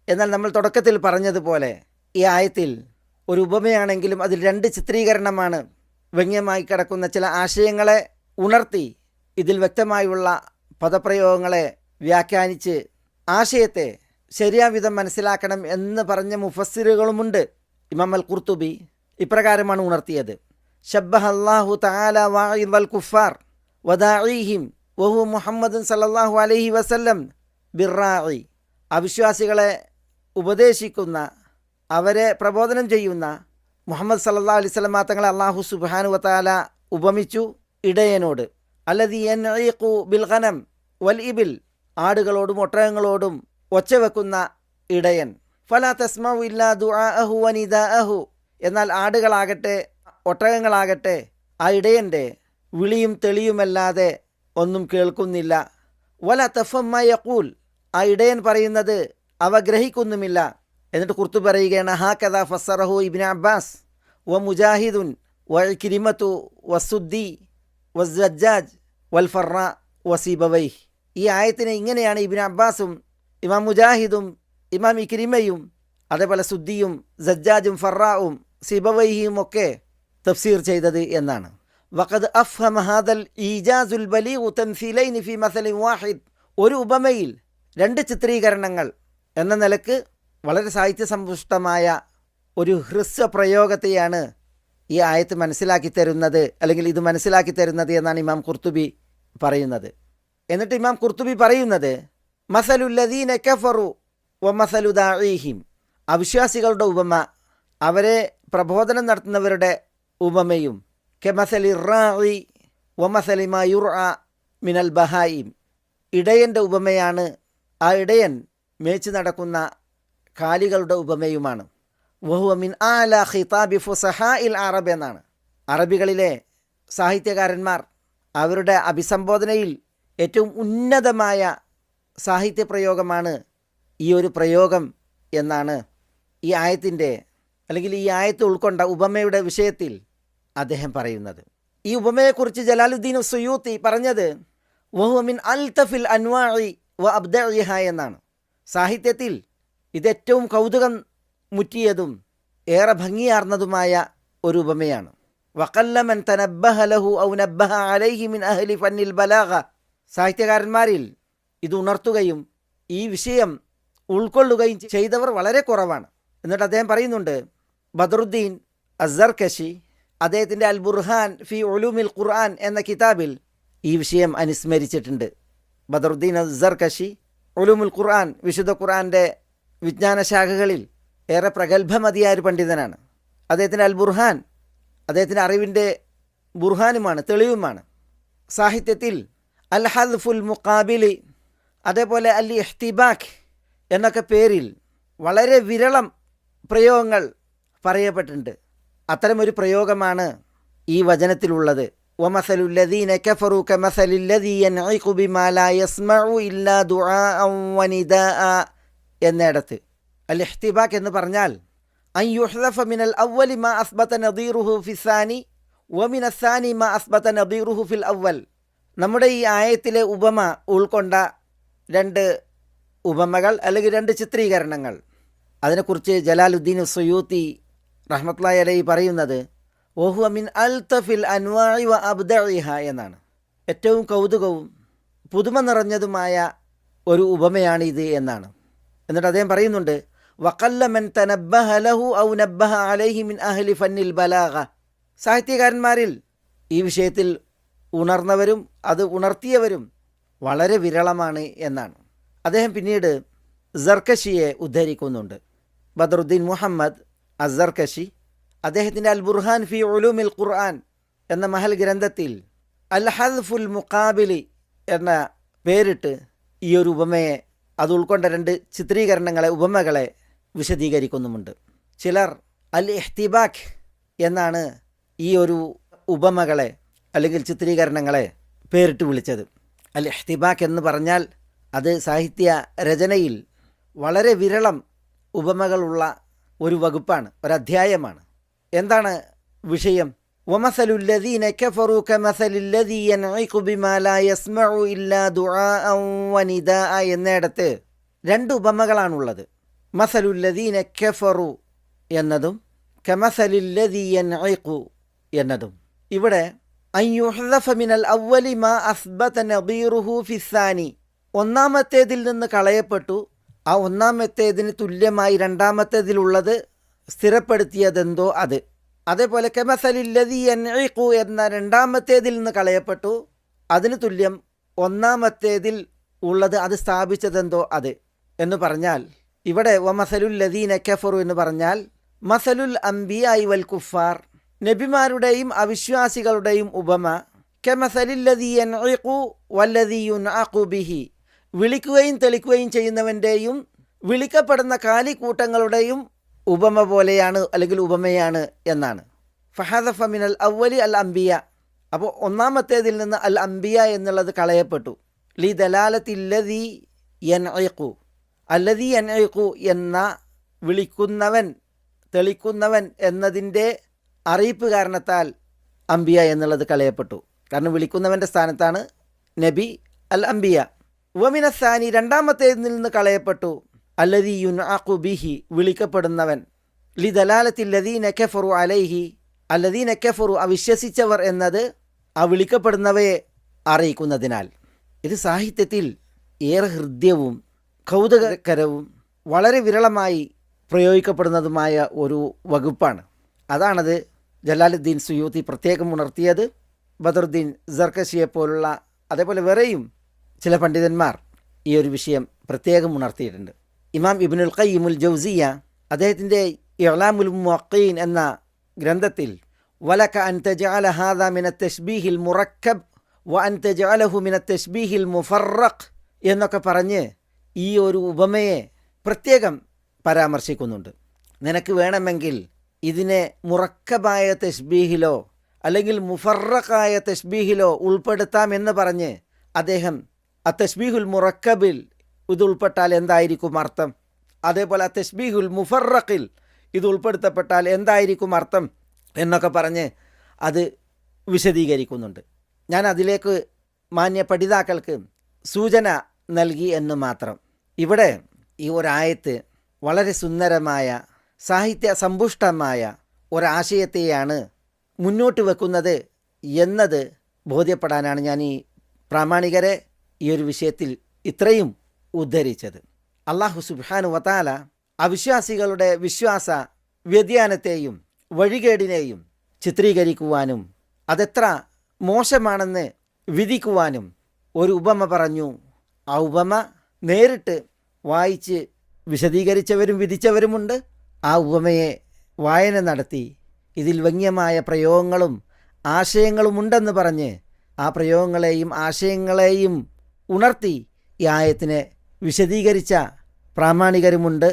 എന്നാൽ നമ്മൾ തുടക്കത്തിൽ പറഞ്ഞതുപോലെ ഈ ആയത്തിൽ ഒരു ഉപമയാണെങ്കിലും അതിൽ രണ്ട് ചിത്രീകരണമാണ്. വ്യംഗ്യമായി കിടക്കുന്ന ചില ആശയങ്ങളെ ഉണർത്തി ഇതിൽ വ്യക്തമായുള്ള പദപ്രയോഗങ്ങളെ വ്യാഖ്യാനിച്ച് ആശയത്തെ ശരിയാവിധം മനസ്സിലാക്കണം എന്ന് പറഞ്ഞ മുഫസ്സിറുകളുമുണ്ട്. ഇമാം അൽ ഖുർത്തുബി ഇപ്രകാരമാണ് ഉണർത്തിയത്: ശബ്ബഹ അല്ലാഹു തആല വാഇദൽ കുഫാർ വദാഇഹിം വഹു മുഹമ്മദ് സല്ലല്ലാഹു അലൈഹി വസല്ലം ബിർറാഇ. അവിശ്വാസികളെ ഉപദേശിക്കുന്ന, അവരെ പ്രബോധനം ചെയ്യുന്ന മുഹമ്മദ് സല്ലല്ലാഹു അലൈഹി വസല്ലം തങ്ങളെ അല്ലാഹു സുബ്ഹാനഹു വതആല ഉപമിച്ചു ഇടയനോട്. അല്ലദീ യൻഈഖു ബിൽ ഗനം വൽ ഇബിൽ, ആടുകളോടും ഒട്ടകങ്ങളോടും ഒച്ചവെക്കുന്ന ഇടയൻ. ഫലാ തസ്മഉ ഇല്ലാ ദുആഅഹു വനിദാഅഹു, എന്നാൽ ആടുകളാകട്ടെ ഒട്ടകങ്ങളാകട്ടെ ആ ഇടയൻ്റെ വിളിയും തെളിയുമല്ലാതെ ഒന്നും കേൾക്കുന്നില്ല. വല തഫമ്മ യഖൂൽ, ആ ഇടയൻ പറയുന്നത് അവ ഗ്രഹിക്കുന്നുമില്ല. എന്നിട്ട് ഖുർത്തുബി പറയുകയാണ്: ഹാകദാ ഫസ്സറഹു ഇബ്നു അബ്ബാസ് വ മുജാഹിദുൻ വ ഇക്രിമതു വസുദ്ദി വസ്സജ്ജാജ് വൽ ഫർറ വസീബവൈഹ്. ഈ ആയത്തിനെ ഇങ്ങനെയാണ് ഇബ്നു അബ്ബാസും ഇമാം മുജാഹിദും ഇമാം ഇക്രിമയും അതേപോലെ സുദ്ദിയും സജ്ജാജും ഫറാവും സിബവൈഹിയും ഒക്കെ തഫ്സീർ ചെയ്തത് എന്നാണ്. വഖദ് അഫ്ഹമ ഹാദൽ ഈജാസുൽ ബലീഗു തംസീലൈനി ഫി മസലിൻ വാഹിദ്. ഒരു ഉപമയിൽ രണ്ട് ചിത്രീകരണങ്ങൾ എന്ന നിലക്ക് വളരെ സാഹിത്യസമ്പുഷ്ടമായ ഒരു ഹ്രസ്വ പ്രയോഗത്തെയാണ് ഈ ആയത്ത് മനസ്സിലാക്കി തരുന്നത്, അല്ലെങ്കിൽ ഇത് മനസ്സിലാക്കി തരുന്നത് എന്നാണ് ഇമാം ഖുർത്തുബി പറയുന്നത്. എന്നിട്ട് ഇമാം ഖുർത്തുബി പറയുന്നത്: മസലുല്ലദീന കഫറു വ മസലു ദാഈഹിം. അവിശ്വാസികളുടെ ഉപമ, അവരെ പ്രബോധനം നടത്തുന്നവരുടെ ഉപമയും, കമസലി റാഇ വ മസലി മാ യുർഅ മിനൽ ബഹായിം. ഇടയൻ്റെ ഉപമയാണ്, ആ ഇടയൻ മേച്ച് നടക്കുന്ന കാലികളുടെ ഉപമയുമാണ്. വഹുവ മിൻ ആല ഖിതാബി ഫുസഹാഇൽ അറബ് എന്നാണ്. അറബികളിലെ സാഹിത്യകാരന്മാർ അവരുടെ അഭിസംബോധനയിൽ ഏറ്റവും ഉന്നതമായ സാഹിത്യപ്രയോഗമാണ് ഈ ഒരു പ്രയോഗം എന്നാണ് ഈ ആയത്തിൻ്റെ, അല്ലെങ്കിൽ ഈ ആയത്ത് ഉൾക്കൊണ്ട ഉപമയുടെ വിഷയത്തിൽ അദ്ദേഹം പറയുന്നത്. ഈ ഉപമയെക്കുറിച്ച് ജലാലുദ്ദീൻ സുയൂത്തി പറഞ്ഞത് വഹുവ മിൻ അൽതഫിൽ അൻവാഇ വ അബ്ദഇഹ എന്നാണ്. സാഹിത്യത്തിൽ ഇതേറ്റവും കൗതുകം മുറ്റിയതും ഏറെ ഭംഗിയാർന്നതുമായ ഒരു ഉപമയാണ്. വഖല്ല മൻ തനബ്ബഹ ലഹു ഔ നബ്ബഹ അലൈഹി മിൻ അഹ്ലി ഫന്നിൽ ബലാഗ. സാഹിത്യകാരന്മാരിൽ ഇത് ഉണർത്തുകയും ഈ വിഷയം ഉൾക്കൊള്ളുകയും ചെയ്തവർ വളരെ കുറവാണ്. എന്നിട്ട് അദ്ദേഹം പറയുന്നുണ്ട്, ബദറുദ്ദീൻ അസ്സർകശി അദ്ദേഹത്തിൻ്റെ അൽ ബുർഹാൻ ഫി ഉലൂമിൽ ഖുർആൻ എന്ന കിതാബിൽ ഈ വിഷയം അനുസ്മരിച്ചിട്ടുണ്ട്. ബദറുദ്ദീൻ അസ്സർകശി ഉലൂമുൽ ഖുർആൻ, വിശുദ്ധ ഖുർആൻ്റെ വിജ്ഞാന ശാഖകളിൽ ഏറെ പ്രഗത്ഭമതിയായ ഒരു പണ്ഡിതനാണ്. അദ്ദേഹത്തിൻ്റെ അൽ ബുർഹാൻ അദ്ദേഹത്തിൻ്റെ അറിവിൻ്റെ ബുർഹാനുമാണ്, തെളിവുമാണ്. സാഹിത്യത്തിൽ അൽ ഹദ്ഫുൽ മുഖാബിലി, അതേപോലെ അൽ ഇഹ്തിബാഖ് എന്നൊക്കെ പേരിൽ വളരെ വിരളം പ്രയോഗങ്ങൾ പറയപ്പെട്ടിട്ടുണ്ട്. അത്തരമൊരു പ്രയോഗമാണ് ഈ വചനത്തിലുള്ളത്. വമസലുല്ലദീന കഫറു കമസലില്ലദീ യൻഇഖു ബിമാ ലാ യസ്മഉ ഇല്ലാ ദുആഅൻ വനിദാഅ എന്നിടത്ത്. അൽ ഇഹ്തിബാഖ് എന്ന് പറഞ്ഞാൽ അൻ യുഹ്ദഫ മിനൽ അവ്വലി മാ അസ്ബത നദീറുഹു ഫിസ്സാനി വമിന സ്സാനി മാ അസ്ബത നദീറുഹു ഫിൽ അവ്വൽ. നമ്മുടെ ഈ ആയത്തിലെ ഉപമ ഉൾക്കൊണ്ട രണ്ട് ഉപമകൾ, അല്ലെങ്കിൽ രണ്ട് ചിത്രീകരണങ്ങൾ, അതിനെക്കുറിച്ച് ജലാലുദ്ദീൻ സുയൂത്തി റഹ്മത്തുള്ളാഹി അലൈഹി പറയുന്നത് വഹുവ മിൻ അൽതഫിൽ അൻവാഇ വ അബ്ദഇഹ എന്നാണ്. ഏറ്റവും കൗതുകവും പുതുമ നിറഞ്ഞതുമായ ഒരു ഉപമയാണിത് എന്നാണ്. എന്നിട്ട് അദ്ദേഹം പറയുന്നുണ്ട്, വഖല്ല മൻ തനബ്ബഹ ലഹു ഔ നബ്ബഹ അലൈഹി മിൻ അഹ്ലി ഫന്നിൽ ബലാഗ. സാഹിത്യകാരന്മാരിൽ ഈ വിഷയത്തിൽ ഉണർന്നവരും അത് ഉണർത്തിയവരും വളരെ വിരളമാണ് എന്നാണ്. അദ്ദേഹം പിന്നീട് സർകശിയെ ഉദ്ധരിക്കുന്നുണ്ട്. ബദറുദ്ദീൻ മുഹമ്മദ് അസ്സർകശി അദ്ദേഹത്തിൻ്റെ അൽ ബുർഹാൻ ഫി ഉലൂമിൽ ഖുർആൻ എന്ന മഹൽ ഗ്രന്ഥത്തിൽ അൽ ഹദ്ഫുൽ മുഖാബിലി എന്ന പേരിട്ട് ഈ ഒരു ഉപമയെ, അത് ഉൾക്കൊണ്ട രണ്ട് ചിത്രീകരണങ്ങളെ, ഉപമകളെ വിശദീകരിക്കുന്നുമുണ്ട്. ചിലർ അൽ ഇഹ്തിബാഖ് എന്നാണ് ഈ ഒരു ഉപമകളെ അല്ലെങ്കിൽ ചിത്രീകരണങ്ങളെ പേരിട്ട് വിളിച്ചത്. അൽ ഇഹ്തിബാഖ് എന്ന് പറഞ്ഞാൽ അത് സാഹിത്യ രചനയിൽ വളരെ വിരളം ഉപമകളുള്ള ഒരു വകുപ്പാണ്, ഒരധ്യായമാണ്. എന്താണ് വിഷയം? വമസലുല്ലദീന കഫറു കമസലില്ലദീ യൻഇഖു ബിമാ ലാ യസ്മഉ ഇല്ലാ ദുആഅൻ വനിദാഅ എന്നിടത്ത് രണ്ട് ഉപമകളാണുള്ളത്. മസലുല്ലദീന കഫറു എന്നതും കമസലില്ലദീ യൻഇഖു എന്നതും. ഇവിടെ അയ്യുഹ്ദഫ മിനൽ അവ്വലി മാ അസ്ബത നദീറുഹു ഫിസ്സാനി, ഒന്നാമത്തേതിൽ നിന്ന് കളയപ്പെട്ടു, ആ ഒന്നാമത്തേതിന് തുല്യമായി രണ്ടാമത്തേതിലുള്ളത് സ്ഥിരപ്പെടുത്തിയതെന്തോ അത്. അതേപോലെ കമസലില്ലദീ യൻഇഖു എന്ന രണ്ടാമത്തേതിൽ നിന്ന് കളയപ്പെട്ടു, അതിന് തുല്യം ഒന്നാമത്തേതിൽ ഉള്ളത് അത് സ്ഥാപിച്ചതെന്തോ അത് എന്ന് പറഞ്ഞാൽ, ഇവിടെ വമസലുല്ലദീന കഫറു എന്ന് പറഞ്ഞാൽ മസലുൽ അംബിയായി വൽ കുഫാർ, നബിമാരുടെയും അവിശ്വാസികളുടെയും ഉപമ കമസലില്ലദീ യൻഇഖു വല്ലദീ യുൻഅഖു ബിഹി, വിളിക്കുകയും തെളിക്കുകയും ചെയ്യുന്നവൻ്റെയും വിളിക്കപ്പെടുന്ന കാലിക്കൂട്ടങ്ങളുടെയും ഉപമ പോലെയാണ്, അല്ലെങ്കിൽ ഉപമയാണ് എന്നാണ്. ഫഹദഫ മിനൽ അവ്വലി അൽ അംബിയ, അപ്പോൾ ഒന്നാമത്തേതിൽ നിന്ന് അൽ അംബിയ എന്നുള്ളത് കളയപ്പെട്ടു. ലി ദലാലത്തില്ലദീ യൻഇഖു, അല്ലദീ യൻഇഖു എന്ന വിളിക്കുന്നവൻ തെളിക്കുന്നവൻ എന്നതിൻ്റെ അറിയിപ്പ് കാരണത്താൽ അംബിയ എന്നുള്ളത് കളയപ്പെട്ടു. കാരണം വിളിക്കുന്നവൻ്റെ സ്ഥാനത്താണ് നബി അൽ അംബിയ. വമിനസാനി, രണ്ടാമത്തേതിൽ നിന്ന് കളയപ്പെട്ടു അല്ലദീ യുൻഅഖു ബിഹി, വിളിക്കപ്പെടുന്നവൻ. ലി ദലാലത്തില്ലദീന കഫറു അലൈഹി, അല്ലദീന കഫറു അവിശ്വസിച്ചവർ എന്നത് ആ വിളിക്കപ്പെടുന്നവയെ അറിയിക്കുന്നതിനാൽ. ഇത് സാഹിത്യത്തിൽ ഏറെ ഹൃദ്യവും കൗതുകകരവും വളരെ വിരളമായി പ്രയോഗിക്കപ്പെടുന്നതുമായ ഒരു വകുപ്പാണ്. അതാണത് ജലാലുദ്ദീൻ സുയൂത്തി പ്രത്യേകം ഉണർത്തിയത്. ബദറുദ്ദീൻ സർക്കശിയെപ്പോലുള്ള അതേപോലെ വേറെയും ചില പണ്ഡിതന്മാർ ഈ ഒരു വിഷയം പ്രത്യേകം ഉണർത്തിയിട്ടുണ്ട്. ഇമാം ഇബ്നുൽ ഖയ്യിമുൽ ജൗസിയ അദ്ദേഹത്തിൻ്റെ ഇഅ്ലാമുൽ മുവഖ്ഖീൻ എന്ന ഗ്രന്ഥത്തിൽ വലക അൻ തജഅല ഹാദാ മിന തശ്ബീഹിൽ മുറക്കബ് വ അൻ തജഅലഹു മിന തശ്ബീഹിൽ മുഫറഖ് എന്നൊക്കെ പറഞ്ഞ് ഈ ഒരു ഉപമയെ പ്രത്യേകം പരാമർശിക്കുന്നുണ്ട്. നിനക്ക് വേണമെങ്കിൽ ഇതിനെ മുറക്കബായ തശ്ബീഹിലോ അല്ലെങ്കിൽ മുഫറഖായ തശ്ബീഹിലോ ഉൾപ്പെടുത്താമെന്ന് പറഞ്ഞ് അദ്ദേഹം ആ തശ്ബീഹുൽ മുറക്കബിൽ ഇത് ഉൾപ്പെട്ടാൽ എന്തായിരിക്കും അർത്ഥം, അതേപോലെ ആ തശ്ബീഹുൽ മുഫറഖിൽ ഇത് ഉൾപ്പെടുത്തപ്പെട്ടാൽ എന്തായിരിക്കും അർത്ഥം എന്നൊക്കെ പറഞ്ഞ് അത് വിശദീകരിക്കുന്നുണ്ട്. ഞാൻ അതിലേക്ക് മാന്യ പഠിതാക്കൾക്ക് സൂചന നൽകി എന്ന് മാത്രം. ഇവിടെ ഈ ഒരായത്ത് വളരെ സുന്ദരമായ സാഹിത്യ സമ്പുഷ്ടമായ ഒരാശയത്തെയാണ് മുന്നോട്ട് വെക്കുന്നത് എന്നത് ബോധ്യപ്പെടാനാണ് ഞാൻ ഈ പ്രാമാണികരെ ഈ ഒരു വിഷയത്തിൽ ഇത്രയും ഉദ്ധരിച്ചത്. അല്ലാഹു സുബ്ഹാനഹു വ തആല അവിശ്വാസികളുടെ വിശ്വാസ വ്യതിയാനത്തെയും വഴികേടിനെയും ചിത്രീകരിക്കുവാനും അതെത്ര മോശമാണെന്ന് വിധിക്കുവാനും ഒരു ഉപമ പറഞ്ഞു. ആ ഉപമ നേരിട്ട് വായിച്ച് വിശദീകരിച്ചവരും വിധിച്ചവരുമുണ്ട്. ആ ഉപമയെ വായന നടത്തി ഇതിൽ വ്യംഗ്യമായ പ്രയോഗങ്ങളും ആശയങ്ങളുമുണ്ടെന്ന് പറഞ്ഞ് ആ പ്രയോഗങ്ങളെയും ആശയങ്ങളെയും ഉണർത്തി ഈ ആയത്തിനെ വിശദീകരിച്ച പ്രാമാണികരുമുണ്ട്.